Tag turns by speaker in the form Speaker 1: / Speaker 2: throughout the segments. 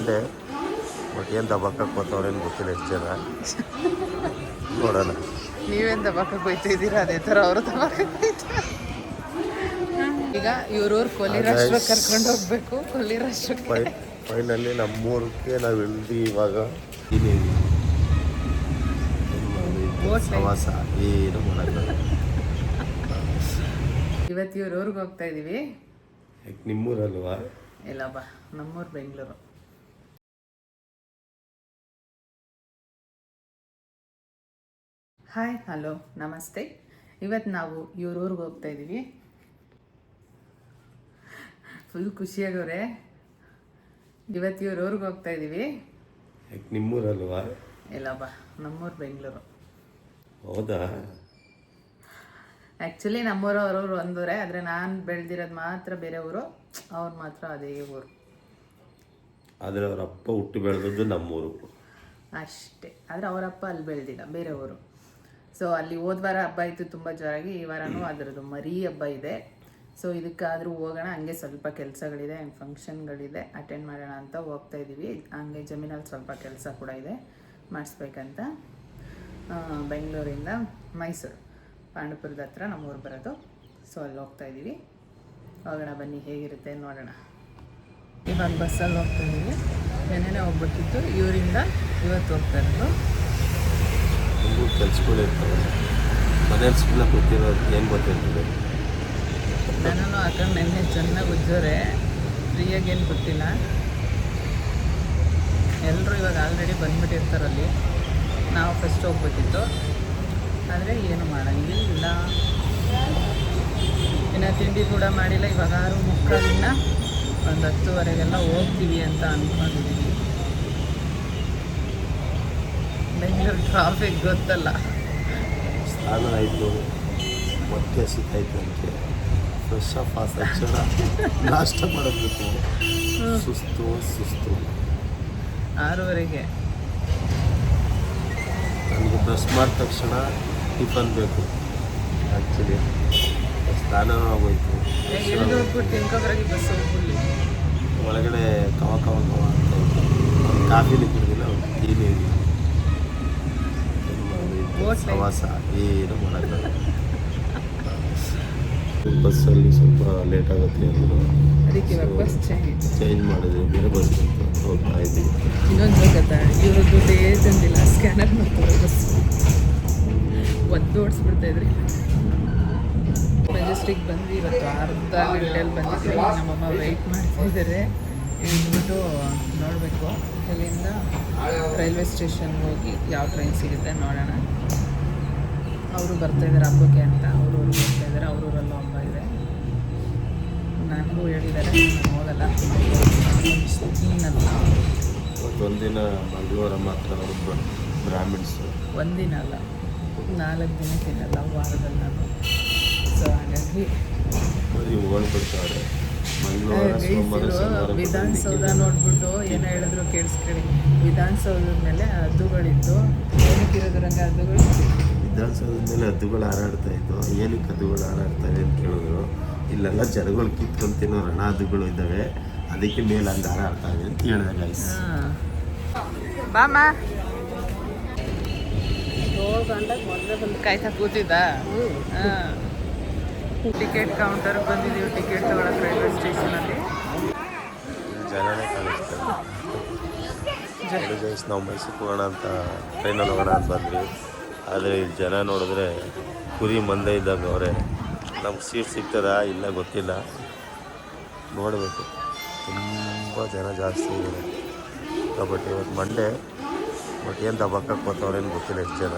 Speaker 1: Monday. But ಏನು ದಬಾಕಕ್ಕೆ ಬರ್ತಾವ್ರೇನು ಗೊತ್ತಿಲ್ಲ ಎಷ್ಟು ಜನ. ನೋಡೋಣ.
Speaker 2: ನೀವೇನು ದಬಾಕಕ್ಕೆ ಹೋಯ್ತಿದ್ದೀರಾ ಅದೇ ಥರ ಅವರು ದಬಾಕಕ್ಕೆ. ಈಗ ಇವ್ರವ್ರು ಕೊಲ್ಲಿರಾಷ್ಟ್ರಕ್ಕೆ ಕರ್ಕೊಂಡು ಹೋಗ್ಬೇಕು. ಕೊಲ್ಲಿರಾಷ್ಟ್ರಕ್ಕೆ
Speaker 1: ಫೈನಲಿ ನಮ್ಮೂರಕ್ಕೆ ನಾವು ಇಳಿದು ಇವಾಗ ಪ್ರವಾಸ ಏನು ಮಾಡೋದು.
Speaker 2: ಇವತ್ತು ಇವ್ರವ್ರಿಗೆ ಹೋಗ್ತಾ ಇದ್ದೀವಿ.
Speaker 1: ನಿಮ್ಮೂರಲ್ವಾ?
Speaker 2: ಇಲ್ಲ ಬಾ, ನಮ್ಮೂರು ಬೆಂಗಳೂರು. ಹಾಯ್, ಹಲೋ, ನಮಸ್ತೆ. ಇವತ್ತು ನಾವು ಇವ್ರವ್ರಿಗೆ ಹೋಗ್ತಾ ಇದ್ದೀವಿ. ಫುಲ್ ಖುಷಿಯಾಗವ್ರೆ. ಇವತ್ತು ಇವ್ರವ್ರಿಗೆ ಹೋಗ್ತಾ ಇದ್ದೀವಿ.
Speaker 1: ನಿಮ್ಮೂರಲ್ವಾ?
Speaker 2: ಇಲ್ಲ ಬಾ, ನಮ್ಮೂರು ಬೆಂಗಳೂರು.
Speaker 1: ಹೌದಾ?
Speaker 2: ಆ್ಯಕ್ಚುಲಿ ನಮ್ಮೂರು ಅವ್ರವ್ರು ಒಂದೂರೇ, ಆದರೆ ನಾನು ಬೆಳೆದಿರೋದು ಮಾತ್ರ ಬೇರೆ ಊರು, ಅವ್ರು ಮಾತ್ರ ಅದೇ ಊರು.
Speaker 1: ಆದರೆ ಅವರ ಅಪ್ಪ ಹುಟ್ಟು ಬೆಳೆದದ್ದು ನಮ್ಮೂರು
Speaker 2: ಅಷ್ಟೇ. ಆದರೆ ಅವರಪ್ಪ ಅಲ್ಲಿ ಬೆಳೆದಿಲ್ಲ, ಬೇರೆ ಊರು. ಸೊ ಅಲ್ಲಿ ಹೋದ ವಾರ ಹಬ್ಬ ಇತ್ತು ತುಂಬ ಜೋರಾಗಿ. ಈ ವಾರನೂ ಅದರದ್ದು ಮರಿ ಹಬ್ಬ ಇದೆ. ಸೊ ಇದಕ್ಕಾದರೂ ಹೋಗೋಣ, ಹಂಗೆ ಸ್ವಲ್ಪ ಕೆಲಸಗಳಿದೆ, ಫಂಕ್ಷನ್ಗಳಿದೆ, ಅಟೆಂಡ್ ಮಾಡೋಣ ಅಂತ ಹೋಗ್ತಾ ಇದ್ದೀವಿ. ಹಂಗೆ ಜಮೀನಲ್ಲಿ ಸ್ವಲ್ಪ ಕೆಲಸ ಕೂಡ ಇದೆ, ಮಾಡಿಸ್ಬೇಕಂತ. ಬೆಂಗಳೂರಿಂದ ಮೈಸೂರು ಪಾಂಡುಪುರದ ಹತ್ರ ನಮ್ಮೂರು ಬರೋದು. ಸೊ ಅಲ್ಲಿ ಹೋಗ್ತಾ ಇದ್ದೀವಿ. ಹೋಗೋಣ ಬನ್ನಿ, ಹೇಗಿರುತ್ತೆ ನೋಡೋಣ. ಇವಾಗ ಬಸ್ಸಲ್ಲಿ ಹೋಗ್ತಾ ಇದ್ದೀವಿ. ನೆನ್ನೆನೇ ಹೋಗ್ಬೇಕಿತ್ತು, ಇವರಿಂದ ಇವತ್ತು ಹೋಗ್ತಾ ಇರೋದು.
Speaker 1: ಕೆಲ್ಸಗಳಿರ್ತವೆ, ಮನೇಲಿ ಸುಮ್ಮನೆ ಕೂತಿರೋದು ಏನು ಗೊತ್ತಿರ್ತದೆ.
Speaker 2: ನಾನು ಹಾಕೊಂಡು ನೆನ್ನೆ ಚೆನ್ನಾಗಿ ಉಜ್ಜೋರೆ, ಫ್ರೀಯಾಗಿ ಏನು ಗೊತ್ತಿಲ್ಲ. ಎಲ್ಲರೂ ಇವಾಗ ಆಲ್ರೆಡಿ ಬಂದುಬಿಟ್ಟಿರ್ತಾರಲ್ಲಿ. ನಾವು ಫಸ್ಟ್ ಹೋಗ್ಬೇಕಿತ್ತು, ಆದರೆ ಏನು ಮಾಡೋಂಗಿಲ್ಲ. ಇನ್ನು ತಿಂಡಿ ಕೂಡ ಮಾಡಿಲ್ಲ. ಇವಾಗ 6:45, ಒಂದು 10:00ವರೆಗೆಲ್ಲ ಹೋಗ್ತೀವಿ ಅಂತ ಅಂದ್ಕೊಂಡಿದ್ದೀವಿ. ಬೆಂಗಳೂರು ಟ್ರಾಫಿಕ್ ಗೊತ್ತಲ್ಲ.
Speaker 1: ಸ್ನಾನ ಆಯಿತು, ಹೊಟ್ಟೆ ಹಸಿತಾಯ್ತು ಅಂತ ಫ್ರೆಶ್ ಆಫ್ ಆ ತಕ್ಷಣ ನಾಷ್ಟ ಮಾಡಬೇಕು. ಸುಸ್ತು
Speaker 2: 6:00ವರೆಗೆ
Speaker 1: ನನಗೆ ಬ್ರಷ್ ಮಾಡಿದ ತಕ್ಷಣ ಟಿಫನ್ ಬೇಕು. ಆ್ಯಕ್ಚುಲಿ ಸ್ನಾನ ಆಗೋಯ್ತು.
Speaker 2: ಎಲ್ಲಿ ಹೋಗ್ಬಿಟ್ಟು ತಿನ್ಕೊಬ್ರಾಗಿ ಬಸ್ ಹೋಗ್ಬಿಡ್ಲಿ.
Speaker 1: ಒಳಗಡೆ ಕವ ಅಂತ ಇತ್ತು. ಕಾಫಿನೂ ಕುಡಿದಿಲ್ಲ, ಟೀ ನೀರು. ಪ್ರವಾಸ ಏನು ಮಾಡೋದು. ಬಸ್ಸಲ್ಲಿ ಸ್ವಲ್ಪ ಲೇಟ್ ಆಗುತ್ತೆ ಅಂದರು,
Speaker 2: ಅದಕ್ಕೆ ಇವಾಗ ಬಸ್
Speaker 1: ಚೇಂಜ್ ಮಾಡಿದ್ವಿ. ಬೇರೆ ಬಸ್ ಹೋಗ್ತಾ ಇದ್ದೀವಿ.
Speaker 2: ಇನ್ನೊಂದು ಗೊತ್ತಾ, ಇವರು ದುಡ್ಡೇ ತಂದಿಲ್ಲ, ಸ್ಕ್ಯಾನರ್ ಮಾಡ್ತಾರೆ ಬಸ್. ಓಡಿಸ್ಬಿಡ್ತಾಯಿದ್ರಿ. ಮೆಜೆಸ್ಟಿಕ್ ಬಂದು ಇವತ್ತು ಅರ್ಧ ಗಂಟೆಯಲ್ಲಿ ಬಂದಿದ್ದೀವಿ. ನಮ್ಮಮ್ಮ ವೆಯ್ಟ್ ಮಾಡ್ತಾಯಿದ್ದಾರೆ. ಇಳ್ಬಿಟ್ಟು ನೋಡಬೇಕು ಇಲ್ಲಿಂದ ರೈಲ್ವೆ ಸ್ಟೇಷನ್ಗೆ ಹೋಗಿ ಯಾವ ಟ್ರೈನ್ ಸಿಗುತ್ತೆ ನೋಡೋಣ. ಅವರು ಬರ್ತಾಯಿದ್ದಾರೆ ಹಬ್ಬಕ್ಕೆ ಅಂತ. ಅವ್ರವ್ರಿಗೆ ಹೋಗ್ತಾಯಿದ್ದಾರೆ. ಅವ್ರೂರಲ್ಲೂ ಹಬ್ಬ ಇದೆ. ನನಗೂ ಹೇಳಿದ್ದಾರೆ, ನಾನು ಹೋಗಲ್ಲ, ನೀನಲ್ಲ.
Speaker 1: ಒಂದಿನ ಮಂಗಳವಾರ ಮಾತ್ರ ಅವರು ಬ್ರಾಹ್ಮಿಣ್ಸು.
Speaker 2: ಒಂದಿನ ಅಲ್ಲ, 4 ದಿನ ತಿನ್ನಲ್ಲ ವಾರದಲ್ಲಿ ನಾನು. ಸೊ ಹಾಗಾಗಿ
Speaker 1: ಹೋಗ್ಬಿಡ್ತಾರೆ.
Speaker 2: ವಿಧಾನಸೌಧ ನೋಡ್ಬಿಟ್ಟು ಏನೋ ಹೇಳಿದ್ರು ಕೇಳಿಸ್ಕೊಳ್ಳಿ. ವಿಧಾನಸೌಧದ ಮೇಲೆ ಹದ್ದುಗಳಿತ್ತು. ಏನಕ್ಕಿರೋದು ರಂಗ ಹದ್ದುಗಳು?
Speaker 1: ವಿಧಾನಸೌಧದ ಮೇಲೆ ಹದ್ದುಗಳು ಹಾರಾಡ್ತಾ ಇತ್ತು. ಏನಕ್ಕೆ ಹದ್ದುಗಳು ಹಾರಾಡ್ತವೆ ಅಂತ ಕೇಳಿದ್ರು. ಇಲ್ಲೆಲ್ಲ ಜನಗಳು ಕಿತ್ಕೊಂತಿನೋ ರಣ ಹದ್ದುಗಳು ಇದ್ದಾವೆ, ಅದಕ್ಕೆ ಮೇಲೆ ಹಂಗೆ ಹಾರಾಡ್ತವೆ ಅಂತ ಹೇಳಿದೆ ಗೈಸ್.
Speaker 2: ಬಾಮ ಮೊದಲೇ ಬಂದು ಕಾಯ್ತಾ ಕೂತಿದ್ದ. ಟಿಕೆಟ್ ಕೌಂಟರ್ಗೆ ಬಂದಿದ್ದೀವಿ. ಟಿಕೆಟ್ ತಗೊಳಕ್ಕೆ ರೈಲ್ವೆ ಸ್ಟೇಷನಲ್ಲಿ
Speaker 1: ಜನನೇ ಕಾಣಿಸ್ತಾರೆ. ನಾವು ಮೈಸೂರಿಗೆ ಹೋಗೋಣ ಅಂತ ಟ್ರೈನಲ್ಲಿ ಹೋಗೋಣ ಅಂತ ಬಂದ್ವಿ. ಆದರೆ ಇಲ್ಲಿ ಜನ ನೋಡಿದ್ರೆ ಕುರಿ ಮಂದೆ ಇದ್ದಾಗ ಅವರೇ. ನಮ್ಗೆ ಸೀಟ್ ಸಿಗ್ತದಾ ಇಲ್ಲ ಗೊತ್ತಿಲ್ಲ, ನೋಡಬೇಕು. ತುಂಬ ಜನ ಜಾಸ್ತಿ ಇದೆ. ಬಟ್ ಇವತ್ತು ಮಂಡೇ. ಬಟ್ ಏನು ದಬಾಕಕ್ಕೆ ಬರ್ತಾವ್ರೇನು ಗೊತ್ತಿಲ್ಲ ಎಷ್ಟು ಜನ.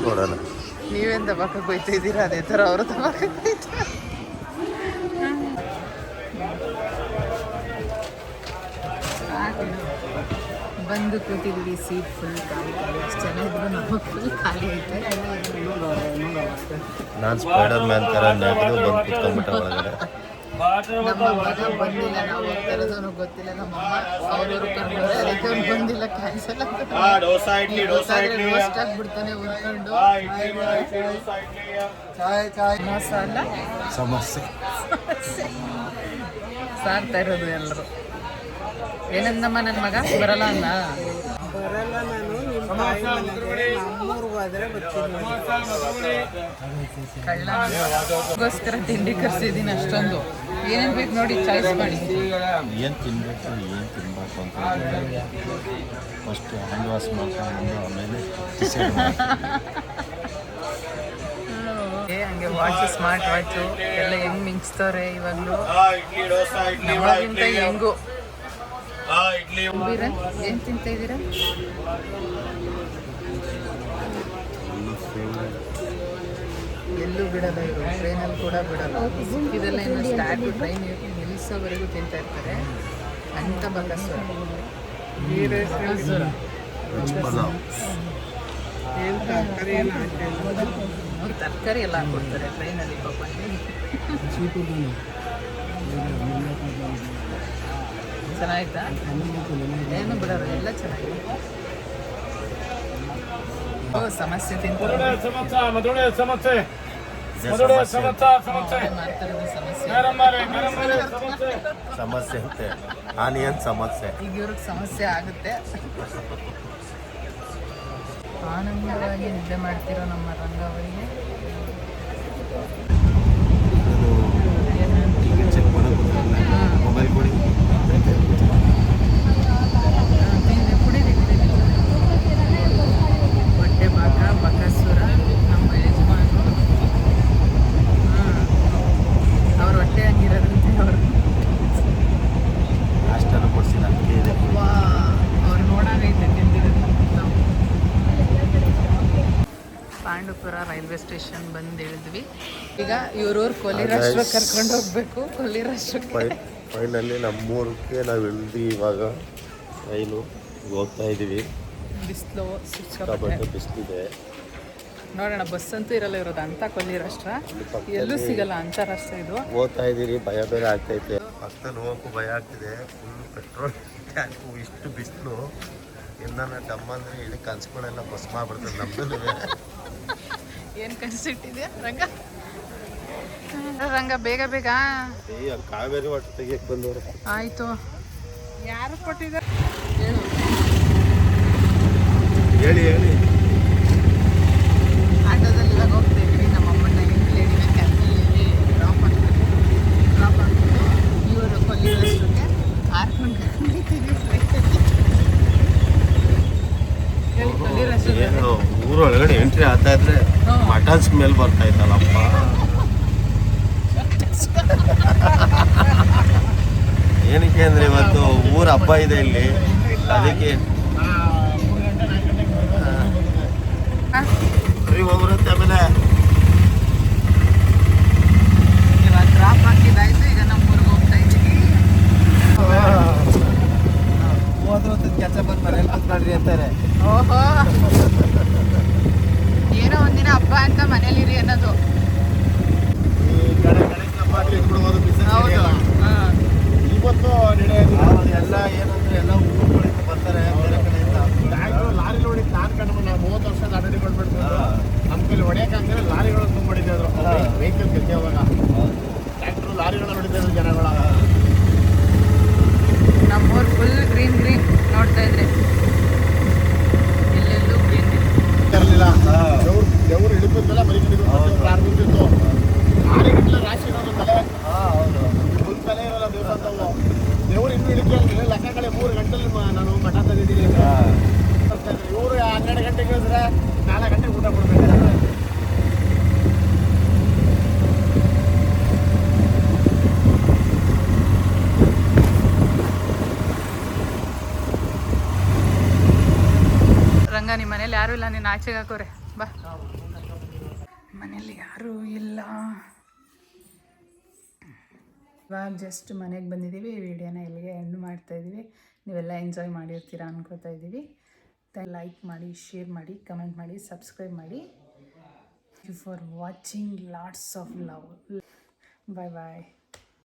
Speaker 1: ನೋಡೋಣ.
Speaker 2: ನೀವೇನು ದಬಾಕಕ್ಕೆ ಹೋಯ್ತಿದ್ದೀರಾ ಅದೇ ಥರ ಅವರು ದಬಾಕಕ್ಕೆ ಹೋಯ್ತಾರೆ. ಬಂದು ಕೂತಿದ್ದೀವಿ. ಸೀಟ್ ಫುಲ್ ಖಾಲಿ. ಎಷ್ಟು ಜನ ಇದ್ರು ನಮಗೆ ಫುಲ್ ಖಾಲಿ ಐತೆ.
Speaker 1: ನಾನು ಸ್ಪೈಡರ್ ಮ್ಯಾನ್ ಥರ ನೆಗೆದು ಬಂದು ಕುತ್ಕೊಂಡ್ಬಿಟ್ಟ ಒಳಗಡೆ.
Speaker 2: ನಮ್ಮ ಮಗ ಬಂದಿಲ್ಲ, ನಾವು ಹೋಗ್ತಾ ಇರೋದು ಗೊತ್ತಿಲ್ಲ. ನಮ್ಮಮ್ಮ ಅವ್ರವ್ರು ಕರ್ಕೊಂಡ್ರೆ ಅದಕ್ಕೆ ಅವ್ರು ಬಂದಿಲ್ಲ, ಕ್ಯಾನ್ಸಲ್ ಆಗ್ಬಿಡ್ತಾನೆ ಉಳ್ಕೊಂಡು. ಮಸಾಲ
Speaker 1: ಸಮಸ್ಯೆ
Speaker 2: ಸಾರ್ತಾ ಇರೋದು ಎಲ್ಲರೂ. ಏನಂದಮ್ಮ ನನ್ನ ಮಗ ಬರಲ್ಲ ಅಲ್ಲ
Speaker 3: ಬರಲ್ಲ ನಾನು ನಿಮ್ಮ ತಾಯಿ ಮನೆಗೆ ನಮ್ಮೂರ್ಗೆ ಹೋದ್ರೆ ಬರ್ತೀನಿ.
Speaker 2: ಕಳ್ಳಗೋಸ್ಕರ ತಿಂಡಿ ಕರ್ಸಿದ್ದೀನಿ ಅಷ್ಟೊಂದು. ಏನೇನು ಬೇಕು ನೋಡಿ ಚಾಯ್ಸ್ ಮಾಡಿ.
Speaker 1: ಏನು ತಿನ್ನಬೇಕು ಏನು ತಿನ್ನಬೇಕು ಅಂತ ಫಸ್ಟ್ ಹ್ಯಾಂಡ್ ವಾಶ್ ಮಾಡ್ಕೊಂಡು ಆಮೇಲೆ
Speaker 2: ಹಂಗೆ ವಾಚ್ ಸ್ಮಾರ್ಟ್ ವಾಚು ಎಲ್ಲ ಹೆಂಗ್ ಮಿಂಚ್ತವ್ರೆ ಇವಾಗಲೂ ನಮಗಿಂತ ಹೆಂಗು. ಏನು ತಿಂತ ಇದ್ದೀರಾ? ಎಲ್ಲೂ ಬಿಡಲ್ಲ ಇವರು, ಟ್ರೈನಲ್ಲಿ ಕೂಡ ಬಿಡಲ್ಲ. ಇದೆಲ್ಲ ಇನ್ನು ಸ್ಟಾರ್ಟ್ ಟ್ರೈನ್ ನಿಲ್ಲಿಸೋವರೆಗೂ ತಿಂತಾ ಇರ್ತಾರೆ. ಅಂತ ಬಕಸೂರ
Speaker 3: ಏನು ತರಕಾರಿ ಎಲ್ಲ ಹಾಕಿಲ್ಲ.
Speaker 2: ತರಕಾರಿ ಎಲ್ಲ ಹಾಕ್ಕೊಡ್ತಾರೆ ಟ್ರೈನಲ್ಲಿ ಪಾಪ. ಚೆನ್ನಾಯ್ತಾ? ಏನು ಬಿಡೋರು ಎಲ್ಲ ಚೆನ್ನಾಗಿದೆ. ಓ ಸಮಸ್ಯೆ ತಿಂತಾರೆ
Speaker 1: ಸಮಸ್ಯೆ ಅಂತೆ ಆನಿಯನ್ ಸಮಸ್ಯೆ.
Speaker 2: ಈಗ ಇವ್ರಿಗೆ ಸಮಸ್ಯೆ ಆಗುತ್ತೆ. ಆನಂದವಾಗಿ ನಿದ್ದೆ ಮಾಡ್ತಿರೋ ನಮ್ಮ ರಂಗವರಿಗೆ
Speaker 1: ಚೆಕ್ ಮಾಡೋದು ಮೊಬೈಲ್ ಕೊಡಿ.
Speaker 2: ಕುಡೀರಿ ಹೊಟ್ಟೆ ಬಾಕ ಬಕಸುರ ನಮ್ಮ ಯಜಮಾನರು. ಅವ್ರ ಹೊಟ್ಟೆ ಹಂಗಿರೋದಂತೆ. ಅವರು
Speaker 1: ಅಷ್ಟನ್ನು ಕೊಡ್ಸಿಲ್ಲ ಅದಕ್ಕೆ ಇದೆ.
Speaker 2: ಅವ್ರು ನೋಡಾಗೈತೆ ತಿಂದಿರೋದು. ಪಾಂಡುಪುರ ರೈಲ್ವೆ ಸ್ಟೇಷನ್ ಬಂದು ಇಳಿದ್ವಿ. ಈಗ ಇವ್ರವ್ರು ಕೊಲ್ಲಿರಾಷ್ಟ್ರ ಕರ್ಕೊಂಡು ಹೋಗ್ಬೇಕು. ಕೊಲ್ಲಿರಾಷ್ಟ್ರಕ್ಕೆ
Speaker 1: ಫೈನಲ್ಲಿ ನಮ್ಮೂರಕ್ಕೆ ನಾವು ಇಳಿದ್ವಿ. ಇವಾಗ ರೈಲು ಹೋಗ್ತಾ ಇದ್ದೀವಿ.
Speaker 2: ಬಿಸಿಲು
Speaker 1: ಸಿಕ್ಕಾಪಟ್ಟೆ ಬಿಸಿಲಿದೆ.
Speaker 2: ನೋಡೋಣ. ಬಸ್ ಅಂತೂ ಇರಲ್ಲ ಇರೋದು ಅಂತ ಕೊಲ್ಲಿರಾಷ್ಟ್ರ. ಎಲ್ಲೂ ಸಿಗಲ್ಲ ಅಂತಾರಾಷ್ಟ್ರ ಇದು.
Speaker 1: ಹೋಗ್ತಾ ಇದ್ದೀರಿ, ಭಯ ಬೇರೆ ಆಗ್ತೈತೆ. ಪಕ್ಕದಲ್ಲಿ ಹೋಗೋಕ್ಕೂ ಭಯ ಆಗ್ತಿದೆ. ಫುಲ್ ಪೆಟ್ರೋಲ್ ಟ್ಯಾಂಕು, ಇಷ್ಟು ಬಿಸಿಲು. ಇನ್ನ ಡಮ್ಮ ಅಂದರೆ ಇಡೀ ಕನ್ಸ್ಗಳೆಲ್ಲ ಬಸ್ ಮಾಡ್ಬಿಡ್ತದೆ ನಮ್ಮದು.
Speaker 2: ಏನು ಕನ್ಸಿಟ್ಟಿದ್ಯಾ ರಂಗ? ರಂಗ ಬೇಗ ಬೇಗ.
Speaker 1: ಅಲ್ಲಿ ಕಾವೇರಿ ವಾಟರ್ ತೆಗಿಯಕ್ಕೆ ಬಂದವರು.
Speaker 2: ಆಯಿತು.
Speaker 3: ಯಾರು ಕೊಟ್ಟಿದ್ದಾರೆ?
Speaker 1: ಹೇಳಿ ಹೇಳಿ.
Speaker 2: ಆಟೋದಲ್ಲಿ ಇವಾಗ ಹೋಗ್ತಾ ಇದ್ವಿ. ನಮ್ಮ ಅಮ್ಮನ ಇಂಗ್ಲೇಡಿನ ಕ್ಯಾಬ್ನಲ್ಲಿ ಡ್ರಾಪ್ ಆಗ್ಬಿಟ್ಟು ಇವರು ಕೊಲ್ಲಿರಾಷ್ಟ್ರಕ್ಕೆ ಹಾರ್ಕೊಂಡು
Speaker 1: ಏನು ಊರೊಳಗಡೆ ಎಂಟ್ರಿ ಆಗ್ತಾ ಇದ್ರೆ ಮಟನ್ ಸ್ಮೆಲ್ ಬರ್ತಾ ಇತ್ತಲ್ಲಪ್ಪ. ಏನಕ್ಕೆ ಅಂದ್ರೆ ಇವತ್ತು ಊರ ಹಬ್ಬ ಇದೆ ಇಲ್ಲಿ, ಅದಕ್ಕೆ ಹೋಗ್ಬರುತ್ತೆ. ಆಮೇಲೆ
Speaker 2: ಇವಾಗ ಡ್ರಾಪ್ ಹಾಕಿದಾಯ್ತು. ಈಗ ನಮ್ಮ ಊರಿಗೆ ಹೋಗ್ತಾ ಇದ್ದೀವಿ.
Speaker 1: ಹೋದ್ರು ಕೆಲಸ ಬಂದು ಮನೇಲಿ ಕೂತ್ಕೊಳ್ರಿ ಅಂತಾರೆ.
Speaker 2: ಓಹೋ, ಏನೋ ಒಂದಿನ ಹಬ್ಬ ಅಂತ ಮನೇಲಿರಿ ಅನ್ನೋದು. ಹೌದು.
Speaker 1: ಇವತ್ತು ಎಲ್ಲ ಏನಂದ್ರೆ ಎಲ್ಲ ಊರುಗಳಿಂದ ಬರ್ತಾರೆ ಬೇರೆ ಕಡೆಯಿಂದ. ಲಾರಿ ನೋಡಿ ನಾನು ಕಂಡು ನಾವು 30 ವರ್ಷದ ಅಡ್ಡಿಗಳು ಬಿಡ್ಬೋದು. ನಮ್ಮ ಕೈಲಿ ಹೊಡೆಯಕ್ಕಂದ್ರೆ ಲಾರಿಗಳು ತುಂಬ ಹೊಡಿತಿದ್ರು. ವೆಹಿಕಲ್ ಗೆದ್ದೆ ಅವಾಗ ಟ್ರ್ಯಾಕ್ಟ್ರು ಲಾರಿಗಳು ಹೊಡಿತಿದ್ರು ಜನಗಳ.
Speaker 2: ನಮ್ಮೂರು ಫುಲ್ ಗ್ರೀನ್ ಗ್ರೀನ್ ನೋಡ್ತಾ ಇದ್ರೆ ಎಲ್ಲೆಲ್ಲೂ ಗ್ರೀನ್
Speaker 1: ಇರಲಿಲ್ಲ. ದೇವರು ಹಿಡಿದ್ಮೇಲೆ ಬರೀ ಪ್ರಾರಂಭಿಸಿತ್ತು. ಲಾರಿಗಟ್ಟಲೆ ರಾಶಿ ಇರೋದು ತಲೆ. ಒಂದು ತಲೆ ಇರೋಲ್ಲ ದೇವಸ್ಥಾನದವು. ದೇವರು ಇನ್ನೂ ಹಿಡಿಕೆ ಲೆಕ್ಕಗಳೇ 3 ಗಂಟೆಲಿ ನಾನು ಮಠ ತಂದಿದ್ದೀನಿ. ಇವರು 12 ಗಂಟೆಗೆ ಇಳಿದ್ರೆ 4 ಗಂಟೆಗೆ ಊಟ ಕೊಡ್ಬೇಕು.
Speaker 2: ರಂಗ, ನಿಮ್ಮ ಮನೇಲಿ ಯಾರೂ ಇಲ್ಲ, ನೀನು ಆಚೆಗೆ ಹಾಕೋರೆ ಬಾ. ಮನೇಲಿ ಯಾರೂ ಇಲ್ಲ. ಇವಾಗ ಜಸ್ಟ್ ಮನೆಗೆ ಬಂದಿದ್ದೀವಿ. ಈ ವಿಡಿಯೋನ ಇಲ್ಲಿಗೆ ಎಂಡ್ ಮಾಡ್ತಾಯಿದ್ದೀವಿ. ನೀವೆಲ್ಲ ಎಂಜಾಯ್ ಮಾಡಿರ್ತೀರಾ ಅನ್ಕೋತಾ ಇದ್ದೀವಿ. ಲೈಕ್ ಮಾಡಿ, ಶೇರ್ ಮಾಡಿ, ಕಮೆಂಟ್ ಮಾಡಿ, ಸಬ್ಸ್ಕ್ರೈಬ್ ಮಾಡಿ. Thank you for watching. Lots of love. Bye bye.